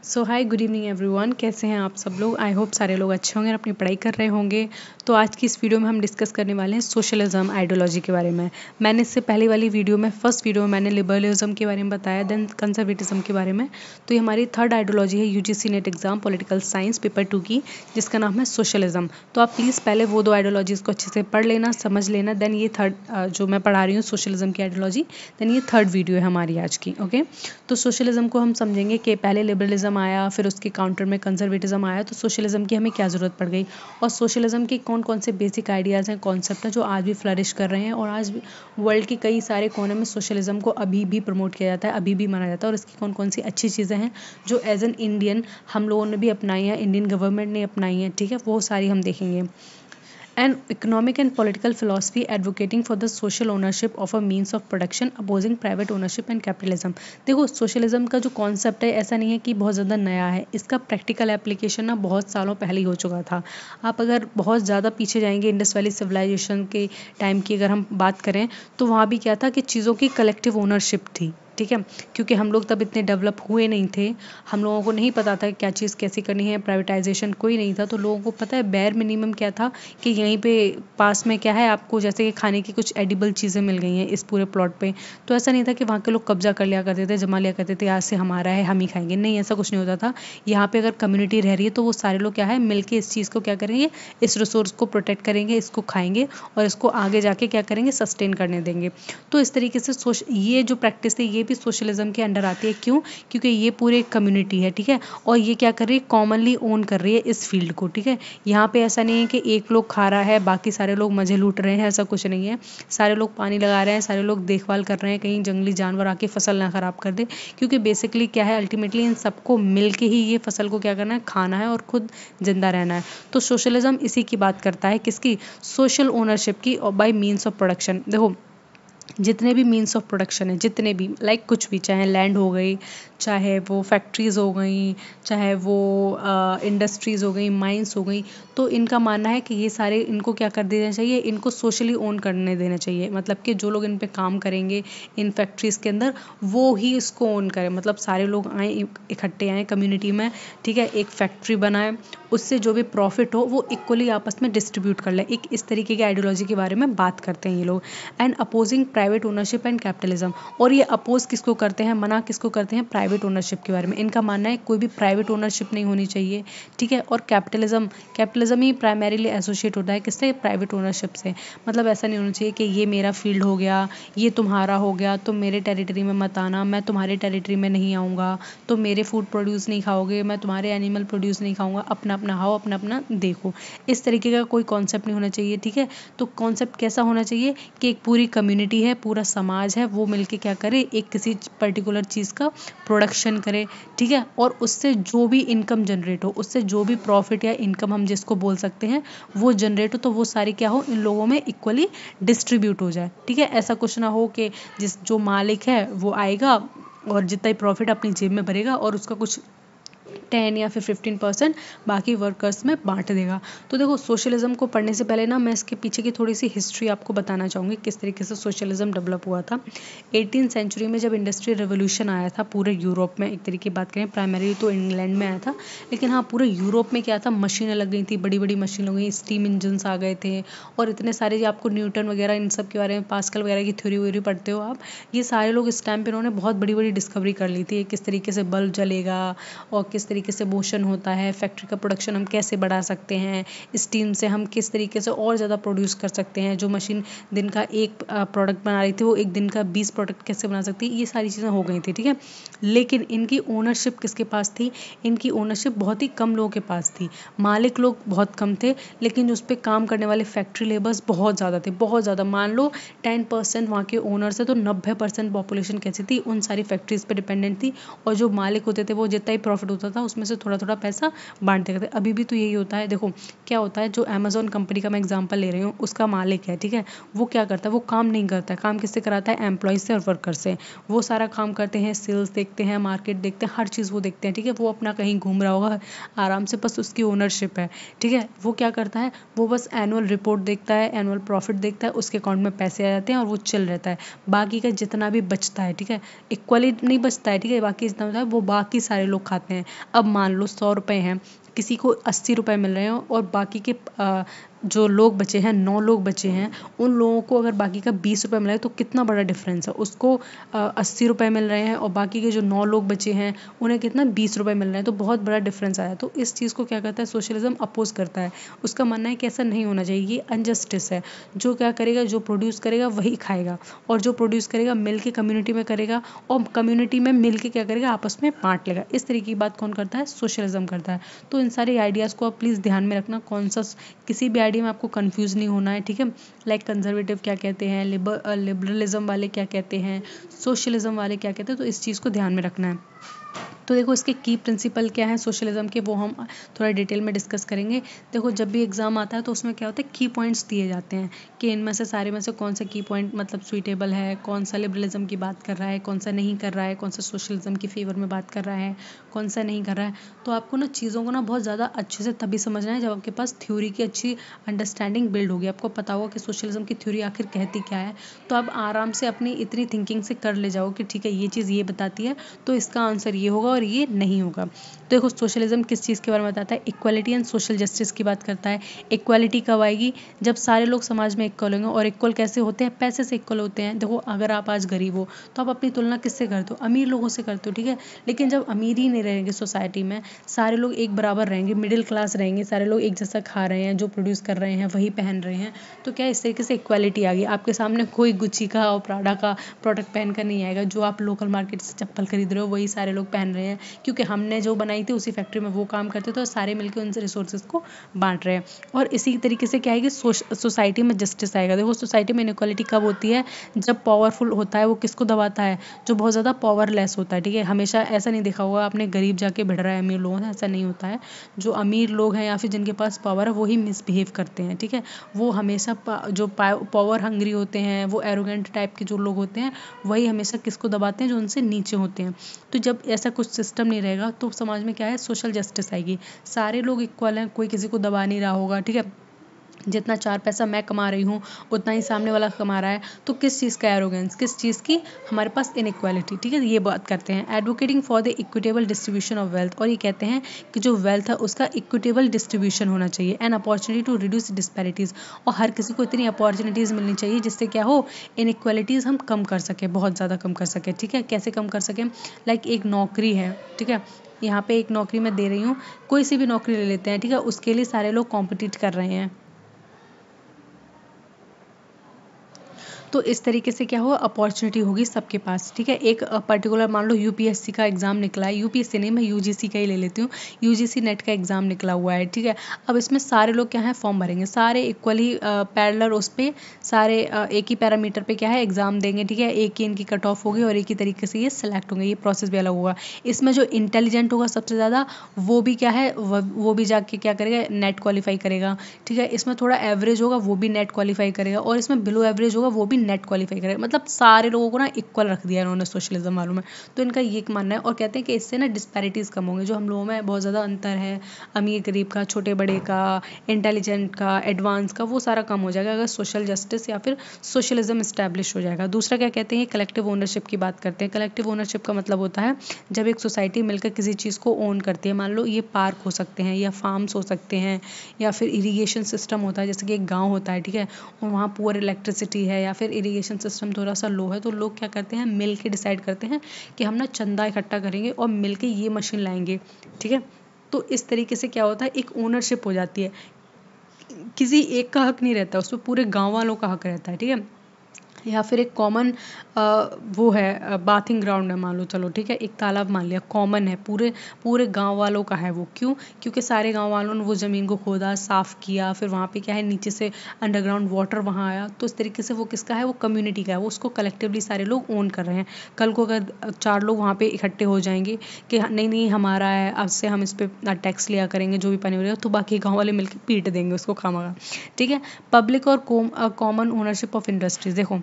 सो hi good evening everyone, कैसे हैं आप सब लोग। आई होप सारे लोग अच्छे होंगे और अपनी पढ़ाई कर रहे होंगे। तो आज की इस वीडियो में हम डिस्कस करने वाले हैं सोशलिज्म आइडियोलॉजी के बारे में। मैंने इससे पहले वाली वीडियो में फर्स्ट वीडियो में मैंने लिबरलिज्म के बारे में बताया, देन कंजर्वेटिज्म के बारे में। तो ये हमारी थर्ड आइडियोलॉजी है UGC net exam political science paper 2 की, जिसका नाम है सोशलिज्म। तो आप प्लीज़ पहले वो दो आइडियोलॉजीज़ को अच्छे से पढ़ लेना, समझ लेना, देन ये थर्ड जो मैं पढ़ा रही हूँ सोशलिज्म की आइडियोलॉजी, देन ये थर्ड वीडियो है हमारी आज की। ओके, तो सोशलिज्म को हम समझेंगे कि पहले लिबरलिज्म आया, फिर उसके काउंटर में कंजर्वेटिज्म आया, तो सोशलिज्म की हमें क्या ज़रूरत पड़ गई और सोशलिज्म के कौन कौन से बेसिक आइडियाज़ हैं, कॉन्सेप्ट हैं जो आज भी फ्लरिश कर रहे हैं और आज भी वर्ल्ड के कई सारे कोने में सोशलिज्म को अभी भी प्रमोट किया जाता है, अभी भी माना जाता है। और इसकी कौन कौन सी अच्छी चीज़ें हैं जो एज एन इंडियन हम लोगों ने भी अपनाई हैं, इंडियन गवर्नमेंट ने अपनाई हैं, ठीक है, वो सारी हम देखेंगे। An economic and political philosophy advocating for the social ownership of a means of production, opposing private ownership and capitalism। देखो, सोशलिज्म का जो कॉन्सेप्ट है ऐसा नहीं है कि बहुत ज़्यादा नया है, इसका प्रैक्टिकल एप्लीकेशन ना बहुत सालों पहले ही हो चुका था। आप अगर बहुत ज़्यादा पीछे जाएंगे, इंडस वैली सिविलाइजेशन के टाइम की अगर हम बात करें, तो वहाँ भी क्या था कि चीज़ों की कलेक्टिव ओनरशिप थी, ठीक है, क्योंकि हम लोग तब इतने डेवलप हुए नहीं थे, हम लोगों को नहीं पता था क्या चीज़ कैसी करनी है, प्राइवेटाइजेशन कोई नहीं था, तो लोगों को पता है बेयर मिनिमम क्या था कि यहीं पे पास में क्या है, आपको जैसे कि खाने की कुछ एडिबल चीज़ें मिल गई हैं इस पूरे प्लॉट पे। तो ऐसा नहीं था कि वहाँ के लोग कब्जा कर लिया करते थे, जमा लिया करते थे, आज से हमारा है हम ही खाएंगे, नहीं, ऐसा कुछ नहीं होता था। यहाँ पे अगर कम्युनिटी रह रही है तो वो सारे लोग क्या है मिलके इस चीज़ को क्या करेंगे, इस रिसोर्स को प्रोटेक्ट करेंगे, इसको खाएंगे और इसको आगे जाके क्या करेंगे, सस्टेन करने देंगे। तो इस तरीके से ये जो प्रैक्टिस है ये भी सोशलिज्म के अंडर आती है। क्यों? क्योंकि ये पूरे कम्युनिटी है, ठीक है, और ये क्या कर रही है, कॉमनली ओन कर रही है इस फील्ड को, ठीक है। यहाँ पे ऐसा नहीं है कि एक लोग खा रहा है बाकी सारे लोग मजे लूट रहे हैं, ऐसा कुछ नहीं है। सारे लोग पानी लगा रहे हैं, सारे लोग देखभाल कर रहे हैं, कहीं जंगली जानवर आके फसल ना खराब कर दे, क्योंकि बेसिकली क्या है, अल्टीमेटली इन सबको मिल के ही ये फसल को क्या करना है, खाना है और खुद जिंदा रहना है। तो सोशलिज्म इसी की बात करता है, किसकी, सोशल ओनरशिप की, और बाय मीन्स ऑफ प्रोडक्शन। देखो, जितने भी मीन्स ऑफ प्रोडक्शन है, जितने भी लाइक कुछ भी, चाहे लैंड हो गई, चाहे वो फैक्ट्रीज़ हो गई, चाहे वो इंडस्ट्रीज़ हो गई, माइंस हो गई, तो इनका मानना है कि ये सारे इनको क्या कर देना चाहिए, इनको सोशली ओन करने देना चाहिए। मतलब कि जो लोग इन पे काम करेंगे इन फैक्ट्रीज़ के अंदर, वो ही इसको ओन करें। मतलब सारे लोग आए, इकट्ठे आए कम्युनिटी में, ठीक है, एक फैक्ट्री बनाए, उससे जो भी प्रॉफिट हो वो इक्वली आपस में डिस्ट्रीब्यूट कर ले। एक इस तरीके की आइडियोलॉजी के बारे में बात करते हैं ये लोग। And opposing private ownership and capitalism. और ये अपोज किसको करते हैं, मना किसको करते हैं, प्राइवेट ओनरशिप के बारे में। इनका मानना है कोई भी प्राइवेट ओनरशिप नहीं होनी चाहिए, ठीक है। और कैपिटलिज्म ही प्राइमरीली एसोसिएट होता है किससे, प्राइवेट ओनरशिप से। मतलब ऐसा नहीं होना चाहिए कि ये मेरा फील्ड हो गया, ये तुम्हारा हो गया, तुम मेरे टेरिटरी में मत आना, मैं तुम्हारे टेरिटरी में नहीं आऊँगा, तुम मेरे फूड प्रोड्यूस नहीं खाओगे, मैं तुम्हारे एनिमल प्रोड्यूस नहीं खाऊंगा, अपना अपना खाओ, अपना अपना देखो। इस तरीके का कोई कॉन्सेप्ट नहीं होना चाहिए, ठीक है। तो कॉन्सेप्ट कैसा होना चाहिए कि एक पूरी कम्युनिटी है, पूरा समाज है, वो मिलके क्या करे, एक किसी पर्टिकुलर चीज़ का प्रोडक्शन करे, ठीक है, और उससे जो भी इनकम जनरेट हो, उससे जो भी प्रॉफिट या इनकम हम जिसको बोल सकते हैं वो जनरेट हो, तो वो सारी क्या हो, इन लोगों में इक्वली डिस्ट्रीब्यूट हो जाए, ठीक है। ऐसा कुछ ना हो कि जो मालिक है वो आएगा और जितना ही प्रॉफिट अपनी जेब में भरेगा और उसका कुछ 10 या फिर 15% बाकी वर्कर्स में बांट देगा। तो देखो, सोशलिज्म को पढ़ने से पहले ना मैं इसके पीछे की थोड़ी सी हिस्ट्री आपको बताना चाहूँगी, किस तरीके से सोशलिज्म डेवलप हुआ था। 18th सेंचुरी में जब इंडस्ट्रियल रेवोल्यूशन आया था पूरे यूरोप में, एक तरीके की बात करें प्राइमरी तो इंग्लैंड में आया था, लेकिन हाँ पूरे यूरोप में क्या था, मशीनें लग गई थी, बड़ी बड़ी मशीन लग गई, स्टीम इंजन्स आ गए थे, और इतने सारे जो आपको न्यूटन वगैरह इन सब के बारे में, पास्कल वगैरह की थ्योरी व्योरी पढ़ते हो आप, ये सारे लोग इस टाइम पे उन्होंने बहुत बड़ी बड़ी डिस्कवरी कर ली थी, किस तरीके से बल्ब जलेगा और किस तरीके से मोशन होता है, फैक्ट्री का प्रोडक्शन हम कैसे बढ़ा सकते हैं, स्टीम से हम किस तरीके से और ज़्यादा प्रोड्यूस कर सकते हैं, जो मशीन दिन का एक प्रोडक्ट बना रही थी वो एक दिन का 20 प्रोडक्ट कैसे बना सकती है, ये सारी चीज़ें हो गई थी, ठीक है। लेकिन इनकी ओनरशिप किसके पास थी, इनकी ओनरशिप बहुत ही कम लोगों के पास थी, मालिक लोग बहुत कम थे, लेकिन उस पर काम करने वाले फैक्ट्री लेबर्स बहुत ज़्यादा थे, बहुत ज़्यादा। मान लो 10% वहाँ के ओनर्स है तो 90% पॉपुलेशन कैसी थी, उन सारी फैक्ट्रीज पर डिपेंडेंट थी, और जो मालिक होते थे वो जितना ही प्रॉफिट होता था उसमें से थोड़ा थोड़ा पैसा बांटते करते। अभी भी तो यही होता है। देखो क्या होता है, जो अमेजोन कंपनी का मैं एग्जांपल ले रही हूँ, उसका मालिक है, ठीक है, वो क्या करता है, वो काम नहीं करता है। काम किससे कराता है, एम्प्लॉय से और वर्कर से। वो सारा काम करते हैं, सेल्स देखते हैं, मार्केट देखते हैं, हर चीज़ वो देखते हैं, ठीक है। वो अपना कहीं घूम रहा होगा आराम से, बस उसकी ओनरशिप है, ठीक है। वो क्या करता है, वो बस एनुअल रिपोर्ट देखता है, एनुअल प्रॉफिट देखता है, उसके अकाउंट में पैसे आ जाते हैं और वो चल रहता है। बाकी का जितना भी बचता है, ठीक है, इक्वली नहीं बचता है, ठीक है, बाकी जितना होता है वो बाकी सारे लोग खाते हैं। अब मान लो 100 रुपये हैं, किसी को 80 रुपये मिल रहे हो और बाकी के जो लोग बचे हैं, 9 लोग बचे हैं, उन लोगों को अगर बाकी का 20 रुपये मिला है तो कितना बड़ा डिफरेंस है। उसको 80 रुपये मिल रहे हैं और बाकी के जो 9 लोग बचे हैं उन्हें कितना 20 रुपये मिल रहे हैं, तो बहुत बड़ा डिफरेंस आया। तो इस चीज़ को क्या करता है, सोशलिज्म अपोज करता है। उसका मानना है कि ऐसा नहीं होना चाहिए, ये अनजस्टिस है। जो क्या करेगा, जो प्रोड्यूस करेगा वही खाएगा, और जो प्रोड्यूस करेगा मिल के कम्युनिटी में करेगा, और कम्युनिटी में मिल के क्या करेगा, आपस में बांट लेगा। इस तरीके की बात कौन करता है, सोशलिज्म करता है। तो इन सारे आइडियाज़ को आप प्लीज़ ध्यान में रखना, कौन सा किसी भी आइडिया में आपको कंफ्यूज नहीं होना है, ठीक है। लाइक कंजर्वेटिव क्या कहते हैं, लिबरलिज्म वाले क्या कहते हैं, सोशलिज्म वाले क्या कहते हैं, तो इस चीज़ को ध्यान में रखना है। तो देखो इसके की प्रिंसिपल क्या है सोशलिज्म के, वो हम थोड़ा डिटेल में डिस्कस करेंगे। देखो जब भी एग्जाम आता है तो उसमें क्या होता है, की पॉइंट्स दिए जाते हैं कि इनमें से सारे में से कौन सा की पॉइंट मतलब सुइटेबल है, कौन सा लिबरलिज्म की बात कर रहा है, कौन सा नहीं कर रहा है, कौन सा सोशलिज्म की फेवर में बात कर रहा है, कौन सा नहीं कर रहा है। तो आपको ना चीज़ों को ना बहुत ज़्यादा अच्छे से तभी समझना है जब आपके पास थ्योरी की अच्छी अंडरस्टैंडिंग बिल्ड होगी, आपको पता होगा कि सोशलिज्म की थ्योरी आखिर कहती क्या है। तो आप आराम से अपनी इतनी थिंकिंग से कर ले जाओ कि ठीक है ये चीज़ ये बताती है तो इसका आंसर ये होगा और ये नहीं होगा। तो देखो सोशलिज्म किस चीज़ के बारे में बताता है, इक्वालिटी एंड सोशल जस्टिस की बात करता है। इक्वालिटी कब आएगी, जब सारे लोग समाज में इक्वल होंगे, और इक्वल कैसे होते हैं, पैसे से इक्वल होते हैं। देखो अगर आप आज गरीब हो तो आप अपनी तुलना किससे करते हो, अमीर लोगों से करते हो, ठीक है। लेकिन जब अमीर ही नहीं रहेंगे सोसाइटी में, सारे लोग एक बराबर रहेंगे, मिडिल क्लास रहेंगे, सारे लोग एक जैसा खा रहे हैं, जो प्रोड्यूस कर रहे हैं वही पहन रहे हैं, तो क्या इस तरीके से इक्वालिटी आ गई। आपके सामने कोई गुच्ची का और प्राडा का प्रोडक्ट पहन कर नहीं आएगा, जो आप लोकल मार्केट से चप्पल खरीद रहे हो वही सारे लोग पहन रहे हैं, क्योंकि हमने जो बनाई थी उसी फैक्ट्री में वो काम करते थे और सारे मिलकर उन रिसोर्सेज को बांट रहे हैं। और इसी तरीके से क्या है कि सोसाइटी में जस्टिस आएगा। देखो सोसाइटी में इनइक्वालिटी कब होती है, जब पावरफुल होता है वो किसको दबाता है, जो बहुत ज़्यादा पावरलेस होता है, ठीक है। हमेशा ऐसा नहीं देखा होगा आपने गरीब जाके भिड़ रहा है अमीर लोगों से, ऐसा नहीं होता है। जो अमीर लोग हैं या फिर जिनके पास पावर है वही मिसबिहेव करते हैं, ठीक है। वो हमेशा जो पावर हंग्री होते हैं, वो एरोगेंट टाइप के जो लोग होते हैं, वही हमेशा किसको दबाते हैं, जो उनसे नीचे होते हैं। तो जब ऐसा कुछ सिस्टम नहीं रहेगा तो समाज में क्या है, सोशल जस्टिस आएगी। सारे लोग इक्वल हैं, कोई किसी को दबा नहीं रहा होगा, ठीक है। जितना 4 पैसा मैं कमा रही हूँ उतना ही सामने वाला कमा रहा है, तो किस चीज़ का एरोगेंस, किस चीज़ की, हमारे पास इनइक्वालिटी, ठीक है। ये बात करते हैं advocating for the equitable distribution of wealth, और ये कहते हैं कि जो वेल्थ है उसका इक्विटेबल डिस्ट्रीब्यूशन होना चाहिए, and opportunity to reduce disparities, और हर किसी को इतनी अपॉर्चुनिटीज़ मिलनी चाहिए जिससे क्या हो, इनइक्वालिटीज़ हम कम कर सकें, बहुत ज़्यादा कम कर सकें, ठीक है। कैसे कम कर सकें, लाइक एक नौकरी है, ठीक है, यहाँ पे एक नौकरी मैं दे रही हूँ, कोई सी भी नौकरी ले लेते हैं, ठीक है, उसके लिए सारे लोग कॉम्पिटिट कर रहे हैं। तो इस तरीके से क्या होगा, अपॉर्चुनिटी होगी सबके पास, ठीक है। एक पर्टिकुलर मान लो यूपीएससी का एग्जाम निकला है, यूपीएससी नहीं, मैं यूजीसी का ही ले लेती हूँ, यूजीसी नेट का एग्जाम निकला हुआ है, ठीक है। अब इसमें सारे लोग क्या है, फॉर्म भरेंगे, सारे इक्वली पैरेलल, उस पर सारे एक ही पैरामीटर पे क्या है एग्जाम देंगे, ठीक है। एक ही इनकी कट ऑफ होगी और एक ही तरीके से ये सिलेक्ट होंगे, ये प्रोसेस भी अलग होगा। इसमें जो इंटेलिजेंट होगा सबसे ज़्यादा, वो भी क्या है, वो भी जाके क्या करेगा, नेट क्वालिफाई करेगा, ठीक है। इसमें थोड़ा एवरेज होगा वो भी नेट क्वालिफाई करेगा, और इसमें बिलो एवरेज होगा वो भी नेट क्वालिफाई करेगा। मतलब सारे लोगों को ना इक्वल रख दिया इन्होंने सोशलिज्म वालों में। तो इनका ये मानना है, और कहते हैं कि इससे ना डिस्पैरिटीज़ कम होंगे, जो हम लोगों में बहुत ज़्यादा अंतर है, अमीर गरीब का, छोटे बड़े का, इंटेलिजेंट का, एडवांस का, वो सारा कम हो जाएगा अगर सोशल जस्टिस या फिर सोशलिज्म इस्टेब्लिश हो जाएगा। दूसरा क्या कहते हैं, कलेक्टिव ओनरशिप की बात करते हैं। कलेक्टिव ओनरशिप का मतलब होता है जब एक सोसाइटी मिलकर किसी चीज़ को ओन करती है। मान लो ये पार्क हो सकते हैं या फार्म्स हो सकते हैं या फिर इरीगेशन सिस्टम होता है, जैसे कि एक गाँव होता है, ठीक है, और वहाँ पुअर इलेक्ट्रिसिटी है या फिर इरीगेशन सिस्टम थोड़ा सा लो है, तो लोग क्या करते हैं, मिल के डिसाइड करते हैं कि हम ना चंदा इकट्ठा करेंगे और मिल के ये मशीन लाएंगे, ठीक है। तो इस तरीके से क्या होता है, एक ओनरशिप हो जाती है, किसी एक का हक नहीं रहता, उसमें पूरे गांव वालों का हक रहता है, ठीक है। या फिर एक कॉमन वो है बाथिंग ग्राउंड है मान लो, चलो ठीक है, एक तालाब मान लिया, कॉमन है, पूरे पूरे गांव वालों का है वो। क्यों? क्योंकि सारे गांव वालों ने वो ज़मीन को खोदा, साफ़ किया, फिर वहाँ पे क्या है, नीचे से अंडरग्राउंड वाटर वहाँ आया, तो इस तरीके से वो किसका है, वो कम्युनिटी का है, वो उसको कलेक्टिवली सारे लोग ओन कर रहे हैं। कल को अगर 4 लोग वहाँ पे इकट्ठे हो जाएंगे कि नहीं नहीं हमारा है, अब से हम इस पर टैक्स लिया करेंगे, जो भी पानी हो रहा है, तो बाकी गाँव वाले मिलकर पीट देंगे उसको खामखा। ठीक है। पब्लिक और कॉमन ओनरशिप ऑफ इंडस्ट्रीज, देखो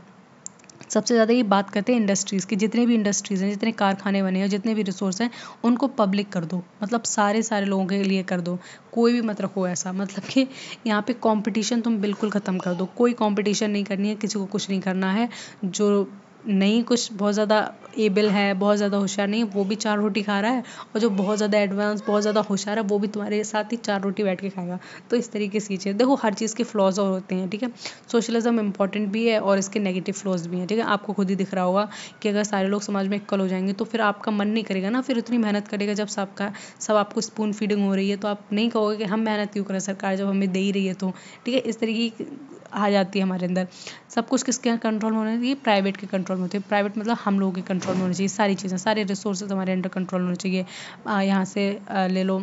सबसे ज़्यादा ये बात करते हैं इंडस्ट्रीज़ की, जितने भी इंडस्ट्रीज़ हैं, जितने कारखाने बने हैं, जितने भी रिसोर्स हैं, उनको पब्लिक कर दो, मतलब सारे सारे लोगों के लिए कर दो, कोई भी मत रखो ऐसा, मतलब कि यहाँ पे कंपटीशन तुम बिल्कुल ख़त्म कर दो, कोई कंपटीशन नहीं करनी है, किसी को कुछ नहीं करना है। जो नहीं कुछ बहुत ज़्यादा एबल है, बहुत ज़्यादा होशियार नहीं है, वो भी 4 रोटी खा रहा है, और जो बहुत ज़्यादा एडवांस, बहुत ज़्यादा होशियार है, वो भी तुम्हारे साथ ही 4 रोटी बैठ के खाएगा। तो इस तरीके से चीज़, देखो हर चीज़ के फ्लॉज और होते हैं, ठीक है। सोशलिज्म इंपॉर्टेंट भी है और इसके नेगेटिव फ्लॉज भी हैं, ठीक है। आपको खुद ही दिख रहा होगा कि अगर सारे लोग समाज में इक्वल हो जाएंगे तो फिर आपका मन नहीं करेगा ना, फिर उतनी मेहनत करेगा। जब सब आपको स्पून फीडिंग हो रही है तो आप नहीं कहोगे कि हम मेहनत क्यों करें, सरकार जब हमें दे ही रही है तो, ठीक है। इस तरीके की आ जाती है हमारे अंदर। सब कुछ किसके कंट्रोल में होना चाहिए, प्राइवेट के कंट्रोल में होती है। प्राइवेट मतलब हम लोगों के कंट्रोल में होनी चाहिए सारी चीज़ें, सारे रिसोर्सेज हमारे अंडर कंट्रोल होने चाहिए। यहाँ से ले लो,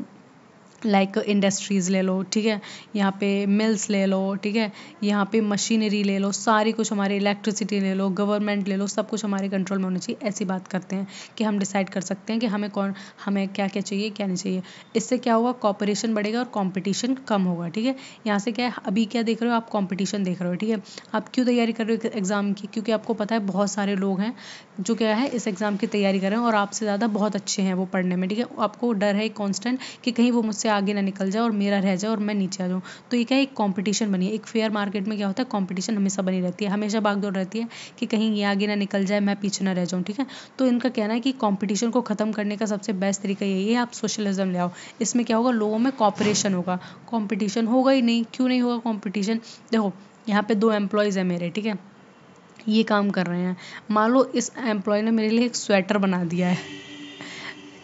लाइक इंडस्ट्रीज़ ले लो, ठीक है, यहाँ पे मिल्स ले लो, ठीक है, यहाँ पे मशीनरी ले लो, सारी कुछ हमारी, इलेक्ट्रिसिटी ले लो, गवर्नमेंट ले लो, सब कुछ हमारे कंट्रोल में होना चाहिए। ऐसी बात करते हैं कि हम डिसाइड कर सकते हैं कि हमें क्या क्या चाहिए, क्या नहीं चाहिए। इससे क्या होगा, कॉपरेशन बढ़ेगा और कंपटीशन कम होगा, ठीक है। यहाँ से क्या है, अभी क्या देख रहे हो आप, कंपटीशन देख रहे हो, ठीक है। आप क्यों तैयारी कर रहे हो एग्ज़ाम की, क्योंकि आपको पता है बहुत सारे लोग हैं जो क्या है इस एग्ज़ाम की तैयारी कर रहे हैं और आपसे ज़्यादा बहुत अच्छे हैं वो पढ़ने में, ठीक है। आपको डर है कॉन्स्टेंट कि कहीं वो मुझसे आगे ना निकल जाए और मेरा रह जाए और मैं नीचे आ जाऊँ। तो ये क्या है, एक कंपटीशन बनी है। एक फेयर मार्केट में क्या होता है, कंपटीशन हमेशा बनी रहती है, हमेशा भागदौड़ रहती है कि कहीं ये आगे ना निकल जाए, मैं पीछे ना रह जाऊँ, ठीक है। तो इनका कहना है कि कंपटीशन को ख़त्म करने का सबसे बेस्ट तरीका यही है, आप सोशलिज्म ले आओ। इसमें क्या होगा, लोगों में कॉपरेशन होगा, कंपटीशन होगा ही नहीं। क्यों नहीं होगा कंपटीशन, देखो यहाँ पे 2 एम्प्लॉयज़ हैं मेरे, ठीक है, ये काम कर रहे हैं। मान लो इस एम्प्लॉय ने मेरे लिए एक स्वेटर बना दिया है,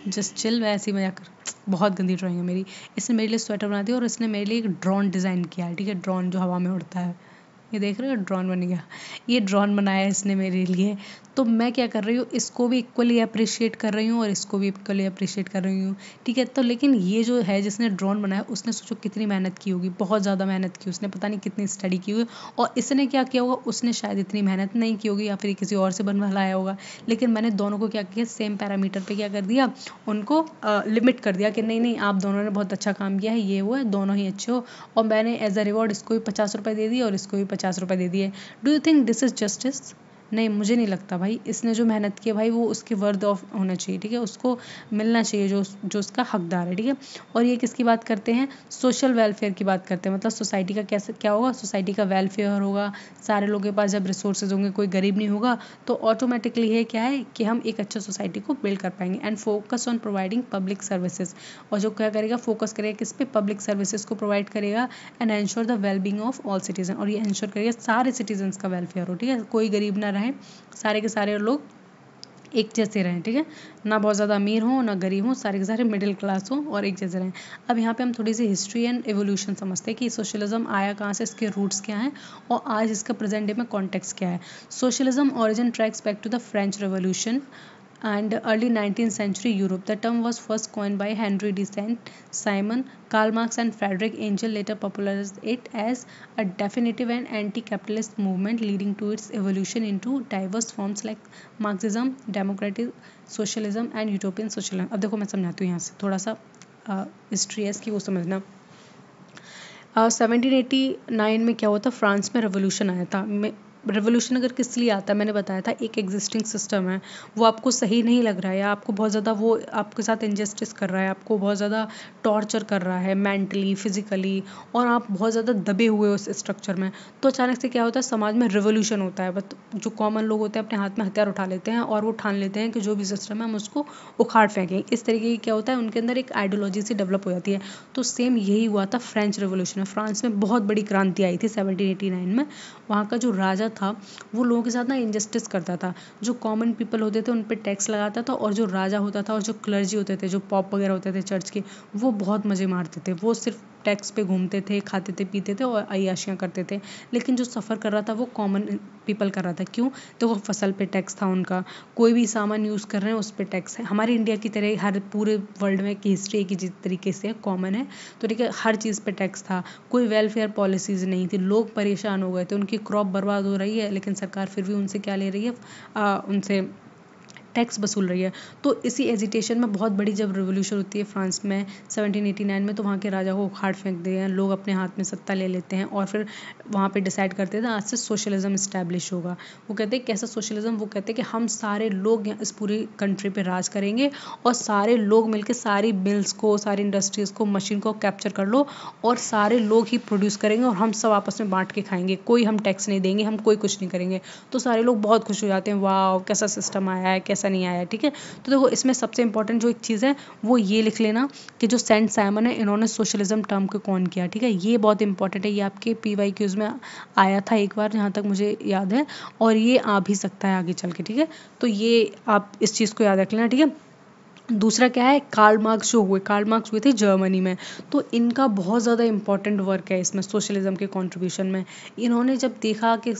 जस्ट चिल, मैं ऐसी मजाक कर, बहुत गंदी ड्राइंग है मेरी। इसने मेरे लिए स्वेटर बना दिया और इसने मेरे लिए एक ड्रोन डिज़ाइन किया है, ठीक है, ड्रोन जो हवा में उड़ता है, ये देख रहे हो ड्रोन बन गया। ये ड्रोन बनाया है इसने मेरे लिए, तो मैं क्या कर रही हूँ, इसको भी इक्वली अप्रिशिएट कर रही हूँ और इसको भी इक्वली अप्रिशिएट कर रही हूँ, ठीक है। तो लेकिन ये जो है जिसने ड्रोन बनाया, उसने सोचो कितनी मेहनत की होगी, बहुत ज़्यादा मेहनत की, उसने पता नहीं कितनी स्टडी की होगी। और इसने क्या किया होगा, उसने शायद इतनी मेहनत नहीं की होगी या फिर किसी और से बनवा लाया होगा। लेकिन मैंने दोनों को क्या किया, सेम पैरामीटर पे क्या कर दिया, उनको लिमिट कर दिया कि नहीं नहीं आप दोनों ने बहुत अच्छा काम किया है, ये वो है, दोनों ही अच्छे हो। और मैंने एज अ रिवॉर्ड इसको भी 50 रुपये दे दिए और इसको भी 50 रुपये दे दिए। Do you think this is justice? नहीं, मुझे नहीं लगता भाई। इसने जो मेहनत की है भाई, वो उसके वर्थ ऑफ होना चाहिए, ठीक है, उसको मिलना चाहिए जो उसका हकदार है, ठीक है। और ये किसकी बात करते हैं, सोशल वेलफेयर की बात करते हैं, मतलब सोसाइटी का कैसे क्या होगा, सोसाइटी का वेलफेयर होगा। सारे लोगों के पास जब रिसोर्सेज होंगे, कोई गरीब नहीं होगा, तो ऑटोमेटिकली है क्या है कि हम एक अच्छा सोसाइटी को बिल्ड कर पाएंगे। And focus on providing public services, और जो क्या करेगा, फोकस करेगा किस पे, पब्लिक सर्विसेज को प्रोवाइड करेगा। And ensure the wellbeing of all citizen, और ये एंश्योर करेगा सारे सिटीजन्स का वेलफेयर हो, ठीक है, कोई गरीब ना रहे, सारे के सारे लोग एक जैसे रहें, ठीक है, ना बहुत ज़्यादा अमीर हो ना गरीब हो, सारे के सारे मिडिल क्लास हो और एक जैसे रहें। अब यहाँ पे हम थोड़ी सी हिस्ट्री एंड एवोल्यूशन समझते हैं कि सोशलिज्म आया कहाँ से, इसके रूट्स क्या हैं और आज इसका प्रेजेंट डे में कॉन्टेक्स्ट क्या है। Socialism origin tracks back to the French revolution and early 19th century Europe. The term was first coined by Henry de Saint-Simon. Karl Marx and Friedrich Engels later popularized it as a definitive and anti-capitalist movement, leading to its evolution into diverse forms like Marxism, democratic socialism and utopian socialism. अब देखो मैं समझाती हूँ यहाँ से थोड़ा सा history है इसकी, वो समझना। 1789 में क्या हुआ था, फ्रांस में रेवोल्यूशन आया था। रेवोल्यूशन अगर किस लिए आता है, मैंने बताया था, एक एग्जिस्टिंग सिस्टम है, वो आपको सही नहीं लग रहा है या आपको बहुत ज़्यादा वो आपके साथ इनजस्टिस कर रहा है, आपको बहुत ज़्यादा टॉर्चर कर रहा है मेंटली फिजिकली, और आप बहुत ज़्यादा दबे हुए हो उस स्ट्रक्चर में, तो अचानक से क्या होता है, समाज में रिवोल्यूशन होता है। बट जो कॉमन लोग होते हैं अपने हाथ में हथियार उठा लेते हैं और वो ठान लेते हैं कि जो भी सिस्टम है हम उसको उखाड़ फेंकें। इस तरीके की क्या होता है, उनके अंदर एक आइडियोलॉजी सी डेवलप हो जाती है। तो सेम यही हुआ था फ्रेंच रेवोल्यूशन में। फ्रांस में बहुत बड़ी क्रांति आई थी 1789 में। वहाँ का जो राजा था वो लोगों के साथ ना इनजस्टिस करता था, जो कॉमन पीपल होते थे उन पे टैक्स लगाता था, और जो राजा होता था और जो क्लर्जी होते थे, जो पॉप वगैरह होते थे चर्च के, वो बहुत मज़े मारते थे। वो सिर्फ टैक्स पे घूमते थे, खाते थे, पीते थे और अय्याशियाँ करते थे। लेकिन जो सफ़र कर रहा था वो कॉमन पीपल कर रहा था। क्यों? तो वो फसल पे टैक्स था उनका, कोई भी सामान यूज़ कर रहे हैं उस पर टैक्स है। हमारे इंडिया की तरह हर पूरे वर्ल्ड में की हिस्ट्री एक ही तरीके से कॉमन है, तो ठीक है, हर चीज़ पे टैक्स था। कोई वेलफेयर पॉलिसीज़ नहीं थी, लोग परेशान हो गए थे, उनकी क्रॉप बर्बाद हो रही है लेकिन सरकार फिर भी उनसे क्या ले रही है, उनसे टैक्स वसूल रही है। तो इसी एजिटेशन में बहुत बड़ी जब रिवोल्यूशन होती है फ्रांस में 1789 में, तो वहाँ के राजा को उखाड़ फेंक दिए हैं, लोग अपने हाथ में सत्ता ले लेते हैं और फिर वहाँ पे डिसाइड करते थे आज से सोशलिज्म इस्टेब्लिश होगा। वो कहते हैं कैसा सोशलिज्म? वो कहते हैं कि हम सारे लोग इस पूरी कंट्री पे राज करेंगे और सारे लोग मिलकर सारी मिल्स को, सारी इंडस्ट्रीज़ को, मशीन को कैप्चर कर लो और सारे लोग ही प्रोड्यूस करेंगे और हम सब आपस में बांट के खाएंगे, कोई हम टैक्स नहीं देंगे, हम कोई कुछ नहीं करेंगे। तो सारे लोग बहुत खुश हो जाते हैं, वाह कैसा सिस्टम आया है, कैसा नहीं आया है, ठीक है। तो देखो इसमें सबसे इंपॉर्टेंट जो एक चीज़ है वो ये लिख लेना कि जो सेंट साइमन है इन्होंने सोशलिज्म टर्म को कौन किया, ठीक है। ये बहुत इंपॉर्टेंट है, ये आपके PYQs में आया था एक बार जहाँ तक मुझे याद है, और ये आ भी सकता है आगे चल के, ठीक है। तो ये आप इस चीज़ को याद रख लेना, ठीक है। दूसरा क्या है, कार्ल मार्क्स जो हुए, कार्ल मार्क्स हुए थे जर्मनी में, तो इनका बहुत ज़्यादा इंपॉर्टेंट वर्क है इसमें सोशलिज्म के कंट्रीब्यूशन में। इन्होंने जब देखा कि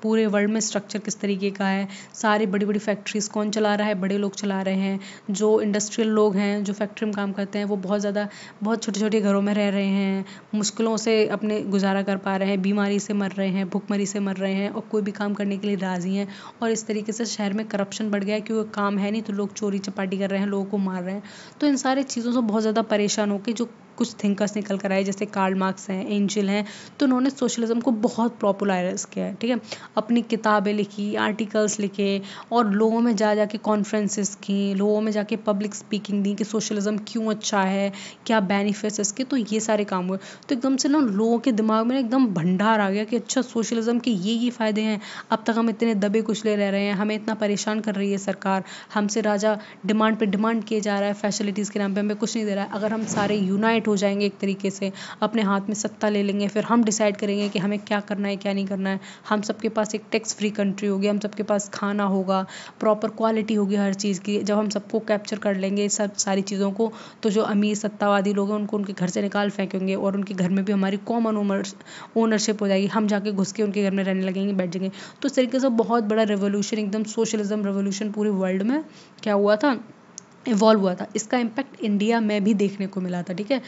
पूरे वर्ल्ड में स्ट्रक्चर किस तरीके का है, सारी बड़ी बड़ी फैक्ट्रीज कौन चला रहा है, बड़े लोग चला रहे हैं, जो इंडस्ट्रियल लोग हैं जो फैक्ट्री में काम करते हैं वो बहुत छोटे छोटे घरों में रह रहे हैं, मुश्किलों से अपने गुजारा कर पा रहे हैं, बीमारी से मर रहे हैं, भुखमरी से मर रहे हैं और कोई भी काम करने के लिए राजी हैं। और इस तरीके से शहर में करप्शन बढ़ गया है क्योंकि काम है नहीं तो लोग चोरी चपाटी कर रहे हैं, लोगों को मार रहे हैं। तो इन सारी चीज़ों से बहुत ज़्यादा परेशान होकर जो कुछ थिंकर्स निकल कर आए जैसे कार्ल मार्क्स हैं, एंजेल हैं, तो उन्होंने सोशलिज्म को बहुत पॉपुलराइज किया है, ठीक है। अपनी किताबें लिखी, आर्टिकल्स लिखे और लोगों में जा जाके कॉन्फ्रेंसेस की, लोगों में जाके पब्लिक स्पीकिंग दी कि सोशलिज्म क्यों अच्छा है, क्या बेनिफिट्स इसके, तो ये सारे काम हुए। तो एकदम से ना लोगों के दिमाग में एकदम भंडार आ गया कि अच्छा सोशलिज्म के ये फ़ायदे हैं, अब तक हम इतने दबे कुचले रह रहे हैं, हमें इतना परेशान कर रही है सरकार, हमसे राजा डिमांड पे डिमांड किए जा रहा है, फैसिलिटीज़ के नाम पे हमें कुछ नहीं दे रहा है। अगर हम सारे यूनाइट हो जाएंगे एक तरीके से, अपने हाथ में सत्ता ले लेंगे, फिर हम डिसाइड करेंगे कि हमें क्या करना है क्या नहीं करना है, हम सबके पास एक टैक्स फ्री कंट्री होगी, हम सबके पास खाना होगा, प्रॉपर क्वालिटी होगी हर चीज़ की। जब हम सबको कैप्चर कर लेंगे सब सारी चीज़ों को, तो जो अमीर सत्तावादी लोग हैं उनको उनके घर से निकाल फेंकेंगे और उनके घर में भी हमारी कॉमन ओनरशिप हो जाएगी, हम जाके घुस के उनके घर में रहने लगेंगे, बैठ जाएंगे। तो इस तरीके से बहुत बड़ा रेवोल्यूशन, एकदम सोशलिज्म रेवोल्यूशन पूरे वर्ल्ड में क्या हुआ था, इवॉल्व हुआ था। इसका इम्पैक्ट इंडिया में भी देखने को मिला था, ठीक है।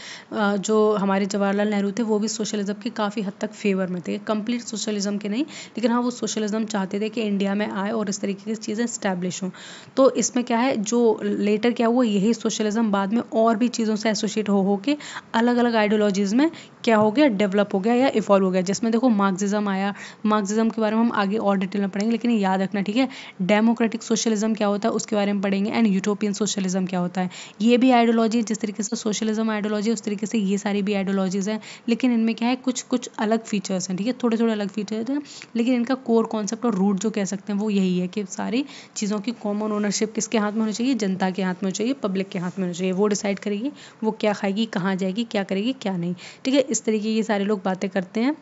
जो हमारे जवाहरलाल नेहरू थे वो भी सोशलिज्म के काफ़ी हद तक फेवर में थे, कंप्लीट सोशलिज्म के नहीं, लेकिन हाँ वो सोशलिज्म चाहते थे कि इंडिया में आए और इस तरीके की चीज़ें इस्टेब्लिश हों। तो इसमें क्या है, जो लेटर क्या हुआ, यही सोशलिज्म बाद में और भी चीज़ों से एसोसिएट हो के अलग अलग आइडियोलॉजीज़ में क्या हो गया, डेवलप हो गया या इवॉल्व हो गया। जिसमें देखो मार्क्सिज्म आया, मार्क्सिज्म के बारे में हम आगे और डिटेल में पढ़ेंगे, लेकिन याद रखना, ठीक है। डेमोक्रेटिक सोशलिज्म क्या होता है उसके बारे में पढ़ेंगे, एंड यूटोपियन सोशलिज्म क्या होता है। ये भी आइडियोलॉजी, जिस तरीके से सोशलिज्म आइडियोलॉजी उस तरीके से ये सारी भी आइडियोलॉजीज हैं, लेकिन इनमें क्या है, कुछ कुछ अलग फीचर्स हैं, ठीक है, थोड़े थोड़े अलग फीचर्स हैं, लेकिन इनका कोर कॉन्सेप्ट और रूट जो कह सकते हैं वो यही है कि सारी चीज़ों की कॉमन ओनरशिप किसके हाथ में होनी चाहिए, जनता के हाथ में होनी चाहिए, पब्लिक के हाथ में होनी चाहिए। वो डिसाइड करेगी वो क्या खाएगी, कहाँ जाएगी, क्या करेगी, क्या नहीं, ठीक है। इस तरीके ये सारे लोग बातें करते हैं।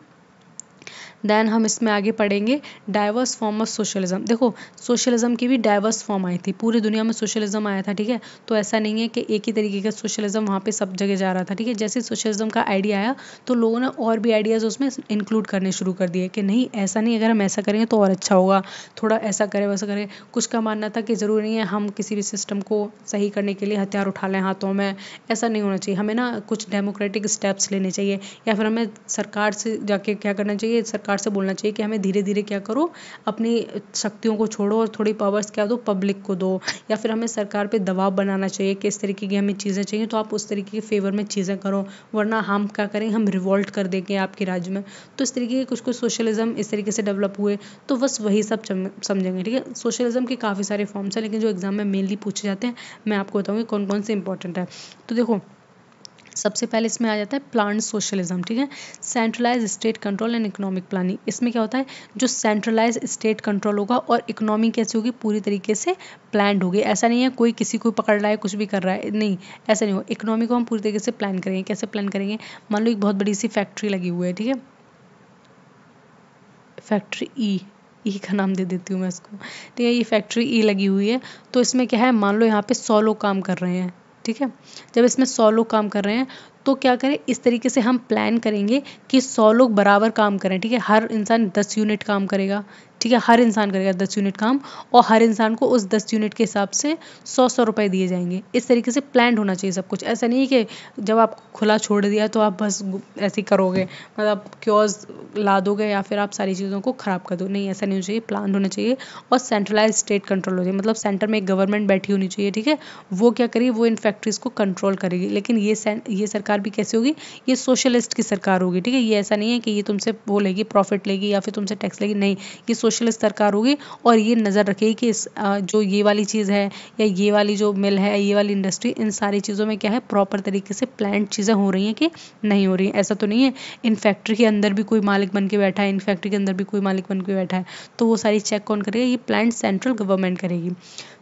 देन हम इसमें आगे पढ़ेंगे डाइवर्स फॉर्म ऑफ सोशलिज्म। देखो सोशलिज्म की भी डाइवर्स फॉर्म आई थी, पूरी दुनिया में सोशलिज्म आया था, ठीक है। तो ऐसा नहीं है कि एक ही तरीके का सोशलिज्म वहाँ पे सब जगह जा रहा था, ठीक है। जैसे सोशलिज्म का आइडिया आया तो लोगों ने और भी आइडियाज़ उसमें इंक्लूड करने शुरू कर दिए कि नहीं ऐसा नहीं, अगर हम ऐसा करेंगे तो और अच्छा होगा, थोड़ा ऐसा करें वैसा करें। कुछ का मानना था कि ज़रूरी नहीं है हम किसी भी सिस्टम को सही करने के लिए हथियार उठा लें हाथों में, ऐसा नहीं होना चाहिए, हमें ना कुछ डेमोक्रेटिक स्टेप्स लेने चाहिए, या फिर हमें सरकार से जाके क्या करना चाहिए, सरकार से बोलना चाहिए कि हमें धीरे धीरे क्या करो, अपनी शक्तियों को छोड़ो और थोड़ी पावर्स क्या दो, पब्लिक को दो, या फिर हमें सरकार पे दबाव बनाना चाहिए कि इस तरीके की हमें चीज़ें चाहिए तो आप उस तरीके के फेवर में चीज़ें करो, वरना हम क्या करें, हम रिवॉल्ट कर देंगे आपके राज्य में। तो इस तरीके के कुछ कुछ सोशलिज्म इस तरीके से डेवलप हुए, तो बस वही सब समझेंगे, ठीक है। सोशलिज्म के काफ़ी सारे फॉर्म्स हैं, लेकिन जो एग्जाम में मेनली पूछे जाते हैं मैं आपको बताऊँगी कौन कौन से इंपॉर्टेंट है। तो देखो सबसे पहले इसमें आ जाता है प्लान्ड सोशलिज्म, ठीक है। Centralise state control and economic planning. इसमें क्या होता है, जो सेंट्रलाइज स्टेट कंट्रोल होगा और इकोनॉमी कैसी होगी, पूरी तरीके से प्लान्ड होगी। ऐसा नहीं है कोई किसी को पकड़ रहा है कुछ भी कर रहा है, नहीं ऐसा नहीं हो। इकोनॉमी को हम पूरी तरीके से प्लान करेंगे। कैसे प्लान करेंगे, मान लो एक बहुत बड़ी सी फैक्ट्री लगी हुई है, ठीक है, फैक्ट्री ई का नाम दे देती हूँ मैं इसको, ठीक है। ये फैक्ट्री ई लगी हुई है, तो इसमें क्या है, मान लो यहाँ पे 100 लोग काम कर रहे हैं, ठीक है। जब इसमें 100 लोग काम कर रहे हैं तो क्या करें, इस तरीके से हम प्लान करेंगे कि 100 लोग बराबर काम करें, ठीक है, हर इंसान 10 यूनिट काम करेगा, ठीक है, हर इंसान करेगा 10 यूनिट काम, और हर इंसान को उस 10 यूनिट के हिसाब से 100 रुपए दिए जाएंगे। इस तरीके से प्लान होना चाहिए सब कुछ। ऐसा नहीं है कि जब आप खुला छोड़ दिया तो आप बस ऐसे ही करोगे, मतलब क्योर्स ला दोगे या फिर आप सारी चीज़ों को ख़राब कर दो, नहीं, ऐसा नहीं होना चाहिए, प्लान होना चाहिए और सेंट्रलाइज स्टेट कंट्रोल हो चाहिए, मतलब सेंटर में एक गवर्नमेंट बैठी होनी चाहिए, ठीक है, वो क्या करेगी, वो इन फैक्ट्रीज को कंट्रोल करेगी। लेकिन ये सरकार भी कैसे होगी, ये सोशलिस्ट की सरकार होगी, ठीक है, ये ऐसा नहीं है कि ये तुमसे वो लेगी, प्रॉफिट लेगी या फिर तुमसे टैक्स लेगी, नहीं, ये सोशलिस्ट सरकार होगी और ये नज़र रखेगी कि जो ये वाली चीज़ है या ये वाली जो मिल है, ये वाली इंडस्ट्री, इन सारी चीज़ों में क्या है, प्रॉपर तरीके से प्लान्ड चीज़ें हो रही हैं कि नहीं हो रही हैं। ऐसा तो नहीं है इन फैक्ट्री के अंदर भी कोई मालिक बन के बैठा है, इन फैक्ट्री के अंदर भी कोई मालिक बन के बैठा है, तो वो सारी चेक कौन करेगा, ये प्लान्ड सेंट्रल गवर्नमेंट करेगी।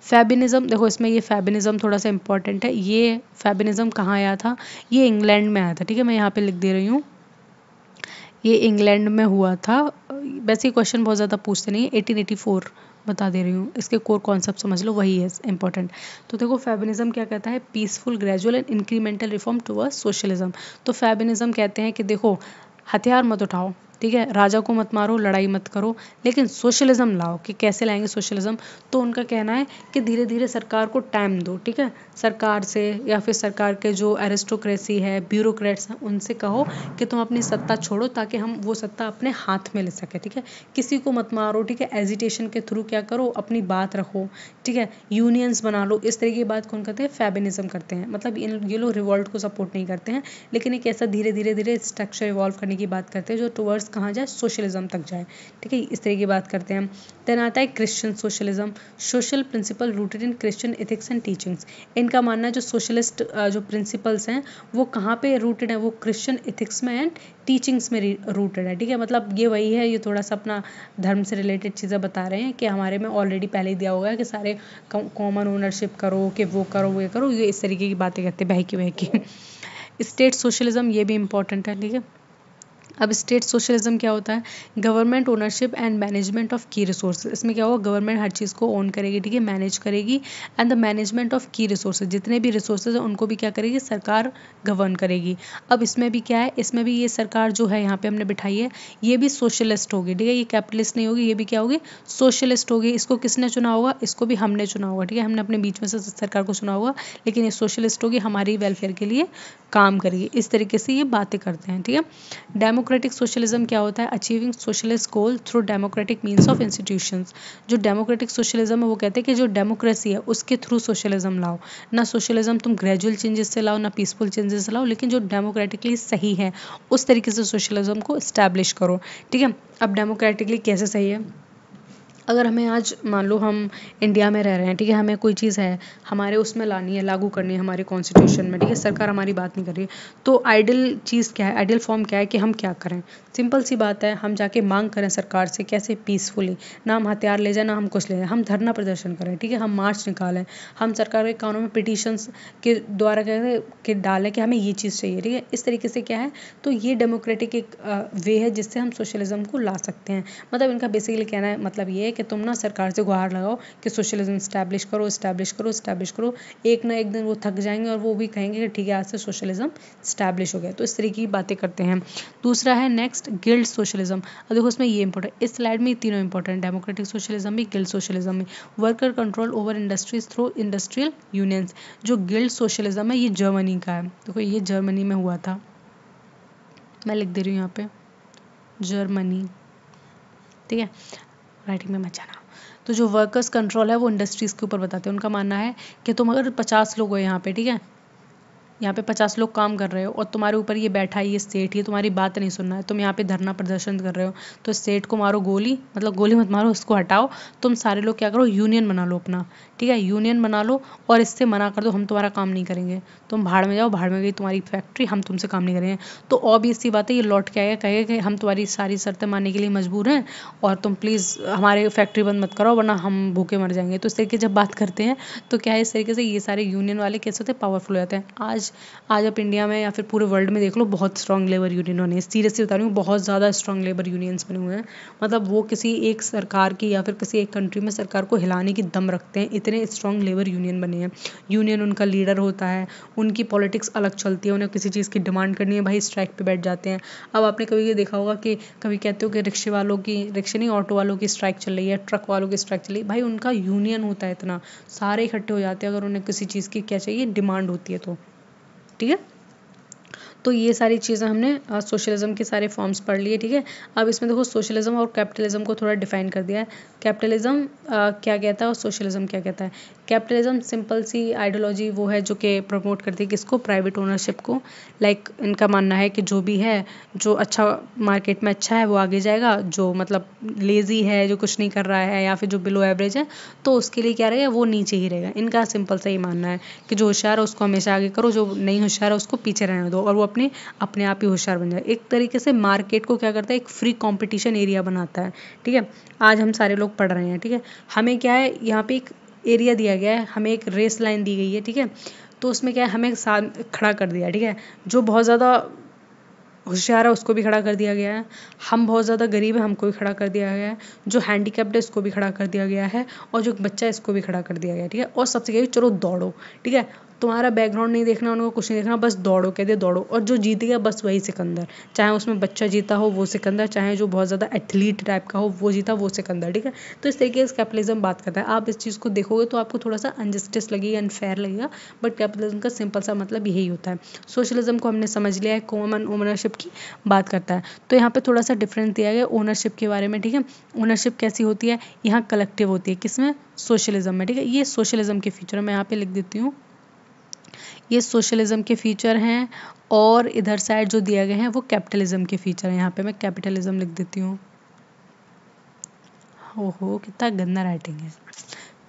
फेबिनिज्म, देखो इसमें ये फेबिनिज्म थोड़ा सा इंपॉर्टेंट है। ये फेबिनिज्म कहाँ आया था, ये इंग्लैंड में आया था, ठीक है, मैं यहाँ पे लिख दे रही हूँ, ये इंग्लैंड में हुआ था। वैसे क्वेश्चन बहुत ज़्यादा पूछते नहीं है, 1884 बता दे रही हूँ, इसके कोर कॉन्सेप्ट समझ लो, वही है इंपॉर्टेंट। तो देखो फेबिनिज्म क्या कहता है, peaceful gradual and incremental reform towards socialism. तो फेबिनिज्म कहते हैं कि देखो हथियार मत उठाओ, ठीक है, राजा को मत मारो, लड़ाई मत करो, लेकिन सोशलिज्म लाओ। कि कैसे लाएंगे सोशलिज्म, तो उनका कहना है कि धीरे धीरे सरकार को टाइम दो, ठीक है, सरकार से या फिर सरकार के जो एरिस्टोक्रेसी है, ब्यूरोक्रेट्स हैं, उनसे कहो कि तुम अपनी सत्ता छोड़ो ताकि हम वो सत्ता अपने हाथ में ले सके, ठीक है, किसी को मत मारो, ठीक है, एजिटेशन के थ्रू क्या करो, अपनी बात रखो, ठीक है, यूनियंस बना लो। इस तरह की बात कौन करते हैं, फेबिनिज्म करते हैं। मतलब ये लोग रिवॉल्ट को सपोर्ट नहीं करते हैं, लेकिन एक ऐसा धीरे धीरे धीरे स्ट्रक्चर इवॉल्व करने की बात करते हैं जो टुवर्ड्स कहाँ जाए, सोशलिज्म तक जाए, ठीक है, इस तरह की बात करते हैं। देन आता है Christian socialism, social principle rooted in Christian ethics and teachings. इनका मानना है जो सोशलिस्ट जो प्रिंसिपल्स हैं वो कहाँ पे रूटेड है, वो क्रिश्चियन एथिक्स में एंड टीचिंग्स में रूटेड है, ठीक है, मतलब ये वही है, ये थोड़ा सा अपना धर्म से रिलेटेड चीज़ें बता रहे हैं कि हमारे में ऑलरेडी पहले ही दिया होगा है कि सारे कॉमन ओनरशिप करो, कि वो करो, ये करो, ये इस तरीके की बातें करते हैं, बहकी। स्टेट सोशलिज्म, ये भी इंपॉर्टेंट है, ठीक है। अब स्टेट सोशलिज्म क्या होता है, government ownership and management of की रिसोर्सेज। इसमें क्या होगा, गवर्नमेंट हर चीज़ को ओन करेगी, ठीक है, मैनेज करेगी, एंड द मैनेजमेंट ऑफ की रिसोर्सेज, जितने भी रिसोर्सेज हैं उनको भी क्या करेगी, सरकार गवर्न करेगी। अब इसमें भी क्या है, इसमें भी ये सरकार जो है यहाँ पे हमने बिठाई है, ये भी सोशलिस्ट होगी, ठीक है, ये कैपिटलिस्ट नहीं होगी, ये भी क्या होगी, सोशलिस्ट होगी। इसको किसने चुना होगा, इसको भी हमने चुना होगा, ठीक है, हमने अपने बीच में से सरकार को चुना होगा, लेकिन ये सोशलिस्ट होगी, हमारी वेलफेयर के लिए काम करेगी। इस तरीके से ये बातें करते हैं, ठीक है। डेमोक्रेटिक सोशलिज्म क्या होता है, achieving socialist goal through democratic means of institutions. जो डेमोक्रेटिक सोशलिज्म है वो कहते हैं कि जो डेमोक्रेसी है उसके थ्रू सोशलिज्म लाओ, ना सोशलिज्म तुम ग्रेजुअल चेंजेस से लाओ, ना पीसफुल चेंजेस से लाओ, लेकिन जो डेमोक्रेटिकली सही है उस तरीके से सोशलिज्म को इस्टेब्लिश करो, ठीक है। अब डेमोक्रेटिकली कैसे सही है, अगर हमें आज मान लो हम इंडिया में रह रहे हैं, ठीक है, हमें कोई चीज़ है हमारे उसमें लानी है, लागू करनी है हमारे कॉन्स्टिट्यूशन में, ठीक है, सरकार हमारी बात नहीं कर रही है, तो आइडियल चीज़ क्या है, आइडियल फॉर्म क्या है कि हम क्या करें, सिंपल सी बात है, हम जाके मांग करें सरकार से, कैसे, पीसफुली, ना हम हथियार ले जाए ना हम कुछ ले जाए, हम धरना प्रदर्शन करें, ठीक है, हम मार्च निकालें, हम सरकार के कानून में पिटीशंस के द्वारा के डालें कि हमें ये चीज़ चाहिए, ठीक है, इस तरीके से क्या है, तो ये डेमोक्रेटिक एक वे है जिससे हम सोशलिज्म को ला सकते हैं। मतलब इनका बेसिकली कहना है, मतलब ये है कि तुम ना सरकार से गुहार लगाओ कि सोशलिज्म स्टैब्लिश करो, स्टैब्लिश करो, स्टैब्लिश करो, एक ना एक दिन वो थक जाएंगे और वो भी कहेंगे कि ठीक है आज से सोशलिज्म स्टैब्लिश हो गया। तो इस तरीके की बातें करते हैं। दूसरा है नेक्स्ट गिल्ड सोशलिज्म। अब देखो इसमें ये इंपॉर्टेंट, इस स्लाइड में तीनों इंपॉर्टेंट, डेमोक्रेटिक सोशलिज्म भी, गिल्ड सोशलिज्म भी। Worker control over industries through industrial unions. जो गिल्ड सोशलिज्म है ये जर्मनी का है, देखो ये जर्मनी में हुआ था, मैं लिख दे रही हूँ यहाँ पे जर्मनी, ठीक है, राइटिंग में मत जाना। तो जो वर्कर्स कंट्रोल है वो इंडस्ट्रीज़ के ऊपर बताते हैं। उनका मानना है कि तुम अगर 50 लोग हो यहाँ पे, ठीक है, यहाँ पे 50 लोग काम कर रहे हो और तुम्हारे ऊपर ये बैठा है, ये सेठ, ये तुम्हारी बात नहीं सुन रहा है, तुम यहाँ पे धरना प्रदर्शन कर रहे हो, तो सेठ को मारो गोली, मतलब गोली मत मारो, उसको हटाओ, तुम सारे लोग क्या करो, यूनियन बना लो अपना, ठीक है, यूनियन बना लो और इससे मना कर दो, हम तुम्हारा काम नहीं करेंगे, तुम भाड़ में जाओ, भाड़ में गई तुम्हारी फैक्ट्री, हम तुमसे काम नहीं करेंगे। तो ऑब्वियस सी बात है, ये लौट के आएगा, कहेगा कि हम तुम्हारी सारी शर्तें मानने के लिए मजबूर हैं और तुम प्लीज़ हमारे फैक्ट्री बंद मत करो वरना हम भूखे मर जाएंगे। तो इस तरीके जब बात करते हैं तो क्या है, इस तरीके से ये सारे यूनियन वाले कैसे होते हैं, पावरफुल हो जाते हैं। आज आज आप इंडिया में या फिर पूरे वर्ल्ड में देख लो, बहुत स्ट्रॉन्ग लेबर यूनियन बने हैं। सीरियसली बता रही हूँ, बहुत ज़्यादा स्ट्रॉन्ग लेबर यूनियंस बने हुए हैं। मतलब वो किसी एक सरकार की या फिर किसी एक कंट्री में सरकार को हिलाने की दम रखते हैं, इतने स्ट्रॉन्ग लेबर यूनियन बने हैं। यूनियन उनका लीडर होता है, उनकी पॉलिटिक्स अलग चलती है, उन्हें किसी चीज़ की डिमांड करनी है, भाई स्ट्राइक पे बैठ जाते हैं। अब आपने कभी ये देखा होगा कि कभी कहते हो कि रिक्शे नहीं, ऑटो वालों की स्ट्राइक चल रही है, ट्रक वालों की स्ट्राइक चल रही है, भाई उनका यूनियन होता है इतना, सारे इकट्ठे हो जाते हैं अगर उन्हें किसी चीज़ की क्या चाहिए, डिमांड होती है तो। ठीक है, तो ये सारी चीज़ें हमने सोशलिज्म के सारे फॉर्म्स पढ़ लिए। ठीक है, अब इसमें देखो सोशलिज्म और कैपिटलिज्म को थोड़ा डिफाइन कर दिया है। कैपिटलिज्म क्या कहता है और सोशलिज्म क्या कहता है। कैपिटलिज्म सिंपल सी आइडियोलॉजी वो है जो कि प्रमोट करती है किसको, प्राइवेट ओनरशिप को। लाइक इनका मानना है कि जो भी है, जो अच्छा मार्केट में अच्छा है वो आगे जाएगा, जो मतलब लेज़ी है, जो कुछ नहीं कर रहा है या फिर जो बिलो एवरेज है, तो उसके लिए क्या रहेगा, वो नीचे ही रहेगा। इनका सिंपल सा ही मानना है कि जो होशियार है उसको हमेशा आगे करो, जो नहीं होशियार है उसको पीछे रहने दो, और वो अपने आप ही होशियार बन जाए। एक तरीके से मार्केट को क्या करता है, एक फ्री कंपटीशन एरिया बनाता है। ठीक है, आज हम सारे लोग पढ़ रहे हैं। ठीक है, हमें क्या है, यहाँ पे एक एरिया दिया गया है, हमें एक रेस लाइन दी गई है। ठीक है, तो उसमें क्या है, हमें साथ खड़ा कर दिया। ठीक है, जो बहुत ज़्यादा होशियार है उसको भी खड़ा कर दिया गया है, हम बहुत ज़्यादा गरीब है हमको भी खड़ा कर दिया गया है, जो हैंडीकैप्ड है इसको भी खड़ा कर दिया गया है, और जो बच्चा है इसको भी खड़ा कर दिया गया है। ठीक है, और सबसे कहिए चलो दौड़ो। ठीक है, तुम्हारा बैकग्राउंड नहीं देखना, उनको कुछ नहीं देखना, बस दौड़ो, कहते दौड़ो, और जो जीत गया बस वही सिकंदर। चाहे उसमें बच्चा जीता हो वो सिकंदर, चाहे जो बहुत ज़्यादा एथलीट टाइप का हो वो जीता वो सिकंदर। ठीक है, तो इस तरीके से कैपिटलिज्म बात करता है। आप इस चीज़ को देखोगे तो आपको थोड़ा सा अनजस्टिस लगेगा, अनफेयर लगेगा, बट कैपिटलिज्म का सिंपल सा मतलब यही होता है। सोशलिज्म को हमने समझ लिया है, कॉमन ओनरशिप की बात करता है। तो यहाँ पे थोड़ा सा डिफरेंस दिया गया ओनरशिप के बारे में। ठीक है, ओनरशिप कैसी होती है, यहाँ कलेक्टिव होती है, किसमें, सोशलिज्म में। ठीक है, ये सोशलिज्म के फीचर मैं यहाँ पे लिख देती हूँ, ये सोशलिज्म के फीचर हैं, और इधर साइड जो दिया गया है वो कैपिटलिज्म के फीचर हैं। यहाँ पे मैं कैपिटलिज्म लिख देती हूँ। ओहो कितना गंदा राइटिंग है,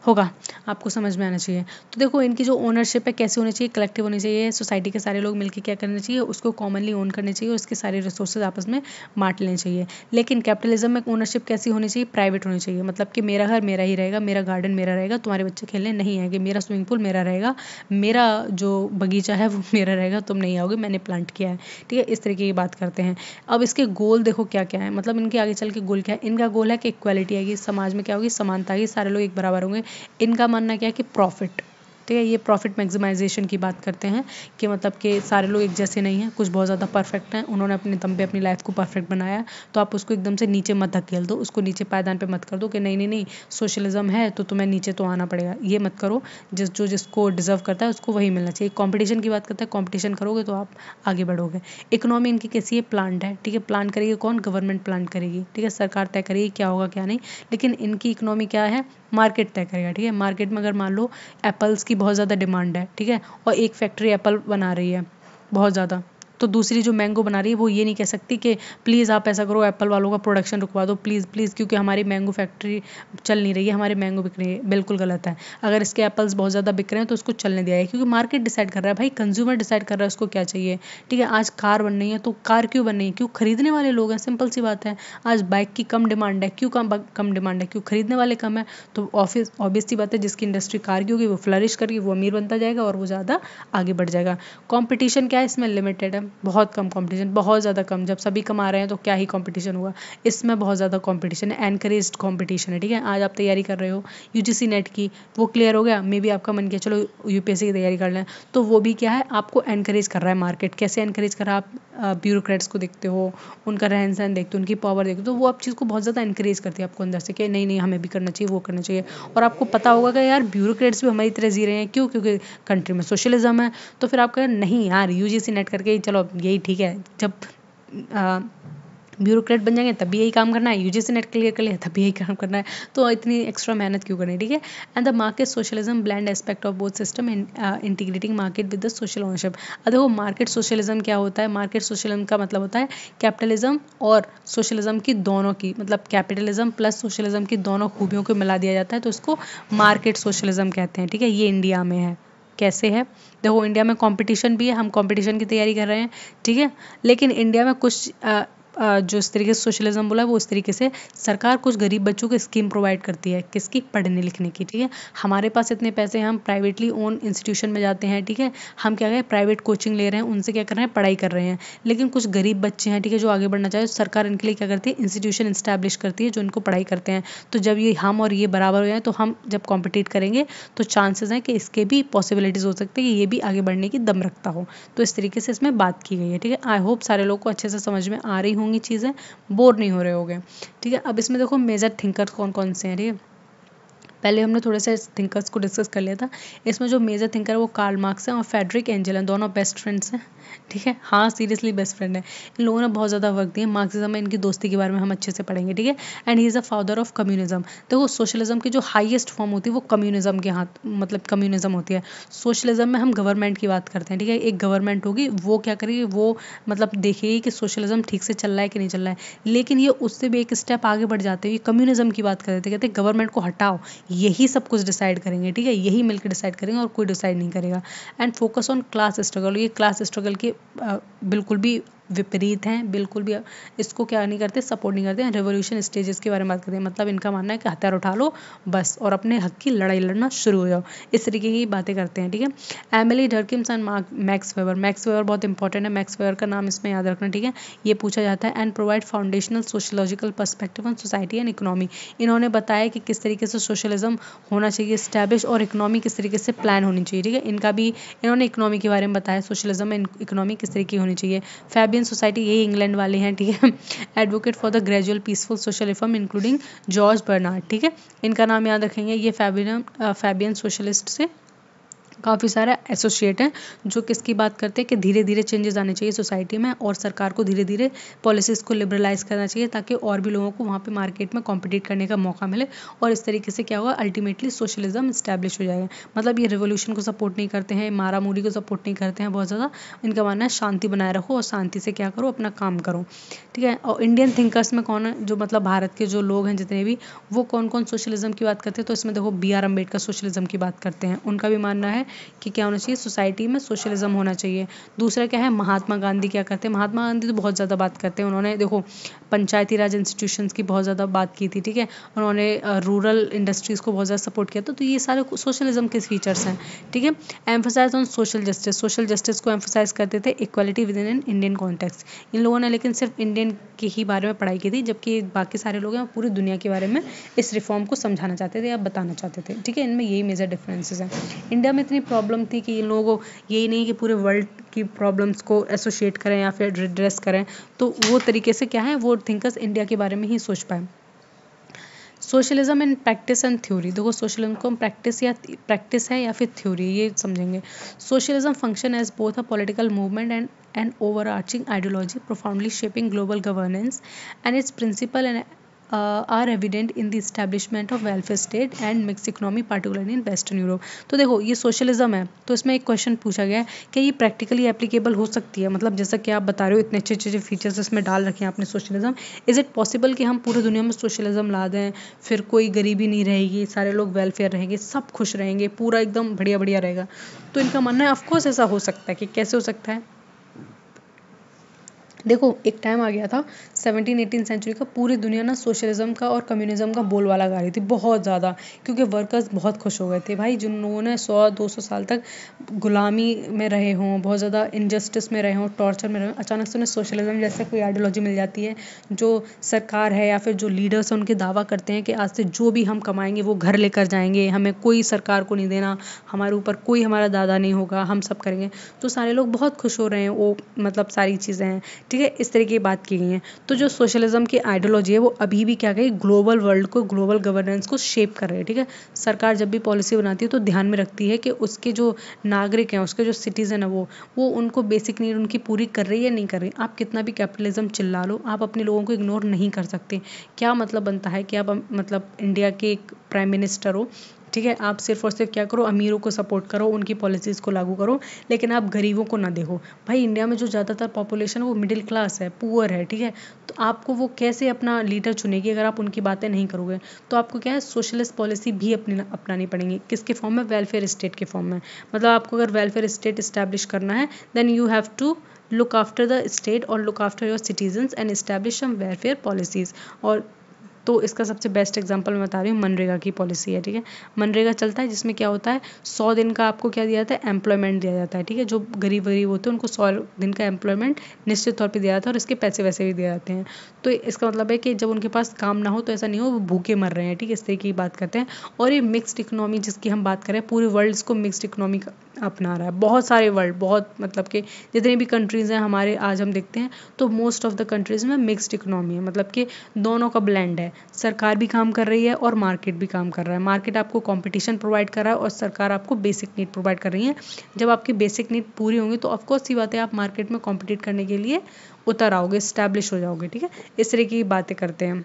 होगा आपको समझ में आना चाहिए। तो देखो इनकी जो ओनरशिप है कैसे होनी चाहिए, कलेक्टिव होनी चाहिए। सोसाइटी के सारे लोग मिलकर क्या करना चाहिए, उसको कॉमनली ओन करने चाहिए, और उसके सारे रिसोर्सेज आपस में बांट लेने चाहिए। लेकिन कैपिटलिज्म में ओनरशिप कैसी होनी चाहिए, प्राइवेट होनी चाहिए। मतलब कि मेरा घर मेरा ही रहेगा, मेरा गार्डन मेरा रहेगा, तुम्हारे बच्चे खेलने नहीं आएंगे, मेरा स्विमिंग पूल मेरा रहेगा, मेरा जो बगीचा है वो मेरा रहेगा, तुम नहीं आओगे, मैंने प्लांट किया है। ठीक है, इस तरीके की बात करते हैं। अब इसके गोल देखो क्या क्या है, मतलब इनके आगे चल के गोल क्या है। इनका गोल है कि इक्वालिटी आएगी समाज में, क्या होगी, समानता आएगी, सारे लोग एक बराबर होंगे। इनका मानना क्या है कि प्रॉफिट, ठीक है, ये प्रॉफिट मैक्सिमाइजेशन की बात करते हैं कि मतलब कि सारे लोग एक जैसे नहीं हैं, कुछ बहुत ज़्यादा परफेक्ट हैं, उन्होंने अपने दम पे अपनी लाइफ को परफेक्ट बनाया, तो आप उसको एकदम से नीचे मत धकेल दो, उसको नीचे पायदान पे मत कर दो कि नहीं नहीं नहीं सोशलिज्म है तो तुम्हें नीचे तो आना पड़ेगा, ये मत करो। जिसको डिजर्व करता है उसको वही मिलना चाहिए। कंपटीशन की बात करते हैं, कंपटीशन करोगे तो आप आगे बढ़ोगे। इकोनॉमी इनकी कैसी है, प्लान्ड है। ठीक है, प्लान करेगी कौन, गवर्नमेंट प्लान करेगी। ठीक है, सरकार तय करेगी क्या होगा क्या नहीं, लेकिन इनकी इकोनॉमी क्या है, मार्केट तय करेगा। ठीक है, मार्केट में अगर मान लो एप्पल्स की बहुत ज़्यादा डिमांड है, ठीक है, और एक फैक्ट्री एप्पल बना रही है बहुत ज़्यादा, तो दूसरी जो मैंगो बना रही है वो ये नहीं कह सकती कि प्लीज़ आप ऐसा करो एप्पल वालों का प्रोडक्शन रुकवा दो प्लीज़ प्लीज़, क्योंकि हमारी मैंगो फैक्ट्री चल नहीं रही है, हमारे मैंगो बिक रही है। बिल्कुल गलत है। अगर इसके एप्पल्स बहुत ज़्यादा बिक रहे हैं तो उसको चलने दिया है, क्योंकि मार्केट डिसाइड कर रहा है भाई, कंज्यूमर डिसाइड कर रहा है उसको क्या चाहिए। ठीक है, आज कार बन रही है तो कार क्यों बन रही है, क्यों, खरीदने वाले लोग हैं, सिंपल सी बात है। आज बाइक की कम डिमांड है, क्यों कम डिमांड है, क्यों, खरीदने वाले कम है। तो ऑब्वियस सी बात है, जिसकी इंडस्ट्री कार की होगी वो फ्लरिश करेगी, वो अमीर बनता जाएगा और वो ज़्यादा आगे बढ़ जाएगा। कॉम्पिटिशन क्या है इसमें, लिमिटेड है, बहुत कम कॉम्पिटिशन, बहुत ज़्यादा कम। जब सभी कमा रहे हैं तो क्या ही कॉम्पिटिशन हुआ, इसमें बहुत ज़्यादा कॉम्पिटिशन है, एनकरेज्ड कॉम्पिटिशन है। ठीक है, आज आप तैयारी कर रहे हो यूजीसी नेट की, वो क्लियर हो गया, मे बी आपका मन किया चलो यूपीएससी की तैयारी कर लें, तो वो भी क्या है, आपको एनकरेज कर रहा है मार्केट। कैसे एनकरेज कर रहा है, आप ब्यूरोक्रेट्स को देखते हो, उनका रहन सहन देखते हो, उनकी पावर देखते हो, तो वो आप चीज़ को बहुत ज़्यादा एनकरेज करती है आपको अंदर से कि नहीं नहीं हमें भी करना चाहिए, वो करना चाहिए। और आपको पता होगा कि यार ब्यूरोक्रेट्स भी हमारी तरह जी रहे हैं, क्यों, क्योंकि कंट्री में सोशलिज्म है। तो फिर आप कहें नहीं यार यूजीसी नेट करके चलो यही ठीक है, जब ब्यूरोक्रेट बन जाएंगे तब भी यही काम करना है, यूजीसी नेट क्लियर कर लिया तब भी यही काम करना है, तो इतनी एक्स्ट्रा मेहनत क्यों करनी। ठीक है, and the market socialism blend aspect of both system integrating market with the social ownership. अब देखो मार्केट सोशलिज्म क्या होता है, मार्केट सोशलिज्म का मतलब होता है कैपिटलिज्म और सोशलिज्म की दोनों की, मतलब कैपिटलिज्म प्लस सोशलिज्म की दोनों खूबियों को मिला दिया जाता है, तो उसको मार्केट सोशलिज्म कहते हैं। ठीक है, ये इंडिया में है। कैसे है, देखो इंडिया में कंपटीशन भी है, हम कंपटीशन की तैयारी कर रहे हैं। ठीक है, लेकिन इंडिया में कुछ जो इस तरीके से सोशलिज्म बोला है वो इस तरीके से सरकार कुछ गरीब बच्चों को स्कीम प्रोवाइड करती है, किसकी, पढ़ने लिखने की, ठीक है। हमारे पास इतने पैसे हैं, हम प्राइवेटली ओन इंस्टीट्यूशन में जाते हैं, ठीक है, हम क्या करें, प्राइवेट कोचिंग ले रहे हैं, उनसे क्या कर रहे हैं, पढ़ाई कर रहे हैं। लेकिन कुछ गरीब बच्चे हैं, ठीक है, जो आगे बढ़ना चाहे, सरकार इनके लिए क्या करती है, इंस्टीट्यूशन इस्टेब्लिश करती है जो इनको पढ़ाई करते हैं। तो जब ये हम और ये बराबर हो जाए तो हम जब कॉम्पिटिट करेंगे तो चांसेस हैं कि इसके भी पॉसिबिलिटीज़ हो सकती है कि ये भी आगे बढ़ने की दम रखता हो। तो इस तरीके से इसमें बात की गई है, ठीक है। आई होप सारे लोग को अच्छे से समझ में आ रही होंगी चीज़ें, बोर नहीं हो रहे होंगे, ठीक है। अब इसमें देखो मेजर थिंकर्स कौन कौन से हैं, ठीक है। पहले हमने थोड़े से थिंकर्स को डिस्कस कर लिया था। इसमें जो मेजर थिंकर है वो कार्ल मार्क्स हैं और फ्रेडरिक एंजल हैं, दोनों बेस्ट फ्रेंड्स हैं, ठीक है। हाँ, सीरियसली बेस्ट फ्रेंड है। इन लोगों ने बहुत ज़्यादा वर्क दिया। मार्क्सिज्म में इनकी दोस्ती के बारे में हम अच्छे से पढ़ेंगे, ठीक है। And he is a father of communism. देखो सोशलिज्म की जो हाईएस्ट फॉर्म होती है वो कम्युनिज्म के हाथ मतलब कम्युनिज्म होती है। सोशलिज्म में हम गवर्नमेंट की बात करते हैं, ठीक है। एक गवर्नमेंट होगी, वो क्या करेगी, वो मतलब देखेगी कि सोशलिज्म ठीक से चल रहा है कि नहीं चल रहा है। लेकिन ये उससे भी एक स्टेप आगे बढ़ जाते हैं, ये कम्युनिज्म की बात करते हैं, कहते हैं गवर्नमेंट को हटाओ, यही सब कुछ डिसाइड करेंगे, ठीक है, यही मिलकर डिसाइड करेंगे और कोई डिसाइड नहीं करेगा। And focus on class struggle, ये क्लास स्ट्रगल के बिल्कुल भी विपरीत हैं, बिल्कुल भी इसको क्या नहीं करते, सपोर्ट नहीं करते हैं। रेवोल्यूशन स्टेजेस के बारे में बात करते हैं, मतलब इनका मानना है कि हथियार उठा लो बस और अपने हक की लड़ाई लड़ना शुरू हो जाओ, इस तरीके की बातें करते हैं, ठीक है। Emile Durkheim's and Max Weber, Max Weber बहुत इंपॉर्टेंट है, मैक्स वेबर का नाम इसमें याद रखना, ठीक है, ये पूछा जाता है। And provide foundational sociological perspective on society and economy, इन्होंने बताया कि किस तरीके से सोशलिज्म होना चाहिए स्टैब्लिश और इकोनॉमी किस तरीके से प्लान होनी चाहिए, ठीक है। इनका भी इन्होंने इकोनॉमी के बारे में बताया, सोशलिज्म में इकोनॉमी किस तरीके की होनी चाहिए। फैबियन सोसाइटी, यही इंग्लैंड वाले हैं, ठीक है। Advocate for the gradual peaceful social reform including George Bernard, ठीक है, इनका नाम याद रखेंगे। ये फैबियन सोशलिस्ट से काफ़ी सारे एसोसिएट हैं जो किसकी बात करते हैं कि धीरे धीरे चेंजेस आने चाहिए सोसाइटी में और सरकार को धीरे धीरे पॉलिसीज़ को लिबरलाइज करना चाहिए ताकि और भी लोगों को वहाँ पे मार्केट में कॉम्पिटिट करने का मौका मिले और इस तरीके से क्या होगा, अल्टीमेटली सोशलिज्म इस्टेब्लिश हो जाएगा। मतलब ये रिवोल्यूशन को सपोर्ट नहीं करते हैं, मारामारी को सपोर्ट नहीं करते हैं बहुत ज़्यादा, इनका मानना है शांति बनाए रखो और शांति से क्या करो, अपना काम करो, ठीक है। और इंडियन थिंकर्स में कौन है, जो मतलब भारत के जो लोग हैं जितने भी, वो कौन कौन सोशलिज्म की बात करते हैं, तो इसमें देखो BR अम्बेडकर सोशलिज्म की बात करते हैं। उनका भी मानना है कि क्या होना चाहिए, सोसाइटी में सोशलिज्म होना चाहिए। दूसरा क्या है, महात्मा गांधी क्या करते हैं, महात्मा गांधी तो बहुत ज़्यादा बात करते हैं, उन्होंने देखो पंचायती राज इंस्टीट्यूशंस की बहुत ज़्यादा बात की थी, ठीक है, उन्होंने रूरल इंडस्ट्रीज़ को बहुत ज़्यादा सपोर्ट किया था। तो ये सारे सोशलिज्म के फीचर्स हैं, ठीक है। Emphasize on social justice, social justice को एम्फोसाइज करते थे, equality within an Indian context. इन लोगों ने लेकिन सिर्फ इंडियन के ही बारे में पढ़ाई की थी, जबकि बाकी सारे लोग हैं पूरी दुनिया के बारे में इस रिफॉर्म को समझाना चाहते थे या बताना चाहते थे, ठीक है। इनमें यही मेजर डिफरेंसेस हैं। इंडिया में इतनी प्रॉब्लम थी कि इन लोगों को यही नहीं कि पूरे वर्ल्ड की प्रॉब्लम्स को एसोसिएट करें या फिर रिड्रेस करें, तो वो तरीके से क्या है, वो थिंकर्स इंडिया के बारे में ही सोच पाए। Socialism in practice and theory, देखो सोशलिज्म को प्रैक्टिस है या फिर थ्योरी, ये समझेंगे। Socialism function as both a political movement and an overarching ideology profoundly shaping global governance and its principle and are evident in the establishment of welfare state and mix economy particularly in western Europe. तो देखो ये socialism है, तो इसमें एक question पूछा गया है कि ये प्रैक्टिकली एप्लीकेबल हो सकती है, मतलब जैसा कि आप बता रहे हो इतने अच्छे अच्छे फीचर्स इसमें डाल रखे हैं आपने सोशलिज्म, इज इट पॉसिबल कि हम पूरी दुनिया में सोशलिज्म ला दें, फिर कोई गरीबी नहीं रहेगी, सारे लोग वेलफेयर रहेंगे, सब खुश रहेंगे, पूरा एकदम बढ़िया बढ़िया रहेगा। तो इनका मानना है ऑफकोर्स ऐसा हो सकता है। कि कैसे हो सकता है, देखो एक टाइम आ गया था 17-18 सेंचुरी का, पूरी दुनिया ना सोशलिज्म का और कम्युनिज्म का बोलबाला गा रही थी बहुत ज़्यादा, क्योंकि वर्कर्स बहुत खुश हो गए थे भाई, जिन लोगों ने 100-200 साल तक गुलामी में रहे हों, बहुत ज़्यादा इनजस्टिस में रहे हों, टॉर्चर में रहे हों, अचानक से उन्हें सोशलिज्म जैसे कोई आइडियोलॉजी मिल जाती है, जो सरकार है या फिर जो लीडर्स हैं उनके दावा करते हैं कि आज से जो भी हम कमाएंगे वो घर लेकर जाएंगे, हमें कोई सरकार को नहीं देना, हमारे ऊपर कोई हमारा दादा नहीं होगा, हम सब करेंगे। तो सारे लोग बहुत खुश हो रहे हैं, वो मतलब सारी चीज़ें हैं, ठीक है, इस तरीके की बात की गई है। तो जो सोशलिज्म की आइडियोलॉजी है वो अभी भी क्या गई, ग्लोबल वर्ल्ड को, ग्लोबल गवर्नेंस को शेप कर रही है, ठीक है। सरकार जब भी पॉलिसी बनाती है तो ध्यान में रखती है कि उसके जो नागरिक हैं, उसके जो सिटीजन है, वो उनको बेसिक नीड उनकी पूरी कर रही है या नहीं कर रही। आप कितना भी कैपिटलिज्म चिल्ला लो, आप अपने लोगों को इग्नोर नहीं कर सकते। क्या मतलब बनता है कि आप मतलब इंडिया के एक प्राइम मिनिस्टर हो, ठीक है। आप सिर्फ और सिर्फ क्या करो, अमीरों को सपोर्ट करो, उनकी पॉलिसीज़ को लागू करो, लेकिन आप गरीबों को ना देखो। भाई इंडिया में जो ज़्यादातर पॉपुलेशन है वो मिडिल क्लास है, पुअर है, ठीक है। तो आपको वो कैसे अपना लीडर चुनेगी अगर आप उनकी बातें नहीं करोगे। तो आपको क्या है, सोशलिस्ट पॉलिसी भी अपनानी पड़ेंगी। किसके फॉर्म में? वेलफेयर स्टेट के फॉर्म में। मतलब आपको अगर वेलफेयर स्टेट इस्टेब्लिश करना है then you have to look after the state और look after your citizens and establish some welfare policies. और तो इसका सबसे बेस्ट एग्जांपल मैं बता रही हूँ, मनरेगा की पॉलिसी है, ठीक है। मनरेगा चलता है जिसमें क्या होता है, 100 दिन का आपको क्या दिया जाता है, एम्प्लॉयमेंट दिया जाता है, ठीक है। जो गरीब होते हैं उनको 100 दिन का एम्प्लॉयमेंट निश्चित तौर पे दिया जाता है और इसके पैसे वैसे भी दिए जाते हैं। तो इसका मतलब है कि जब उनके पास काम ना हो तो ऐसा नहीं हो वो भूखे मर रहे हैं, ठीक है। इस तरीके की बात करते हैं। और ये मिक्स्ड इकोनॉमी जिसकी हम बात करें, पूरे वर्ल्ड इसको मिक्स्ड इकोनॉमी अपना रहा है। बहुत सारे वर्ल्ड, बहुत मतलब कि जितनी भी कंट्रीज़ हैं हमारे, आज हम देखते हैं तो मोस्ट ऑफ द कंट्रीज़ में मिक्स्ड इकोनॉमी है, मतलब कि दोनों का ब्लेंड है। सरकार भी काम कर रही है और मार्केट भी काम कर रहा है। मार्केट आपको कंपटीशन प्रोवाइड कर रहा है और सरकार आपको बेसिक नीड प्रोवाइड कर रही है। जब आपकी बेसिक नीड पूरी होंगी तो ऑफकोर्स सी बात है, आप मार्केट में कॉम्पिटिट करने के लिए उतर आओगे, स्टैब्लिश हो जाओगे, ठीक है। इस तरह की बातें करते हैं।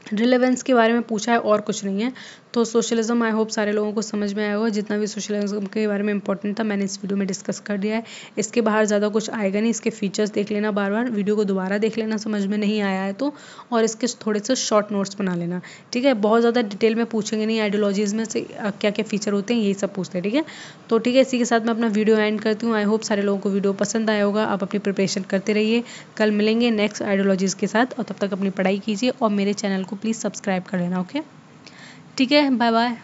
रिलेवेंस के बारे में पूछा है और कुछ नहीं है। तो सोशलिज्म आई होप सारे लोगों को समझ में आया होगा। जितना भी सोशलिज्म के बारे में इंपॉर्टेंट था मैंने इस वीडियो में डिस्कस कर दिया है। इसके बाहर ज़्यादा कुछ आएगा नहीं। इसके फीचर्स देख लेना, बार बार वीडियो को दोबारा देख लेना समझ में नहीं आया है तो, और इसके थोड़े से शॉर्ट नोट्स बना लेना, ठीक है। बहुत ज़्यादा डिटेल में पूछेंगे नहीं, आइडियोलॉजीज़ में से क्या क्या फीचर होते हैं यही सब पूछते हैं, ठीक है। तो ठीक है, इसी के साथ मैं अपना वीडियो एंड करती हूँ। आई होप सारे लोगों को वीडियो पसंद आया होगा। आप अपनी प्रिपरेशन करते रहिए। कल मिलेंगे नेक्स्ट आइडियोलॉजीज़ के साथ, और तब तक अपनी पढ़ाई कीजिए और मेरे चैनल को प्लीज़ सब्सक्राइब कर लेना, ओके। ठीक है, बाय बाय।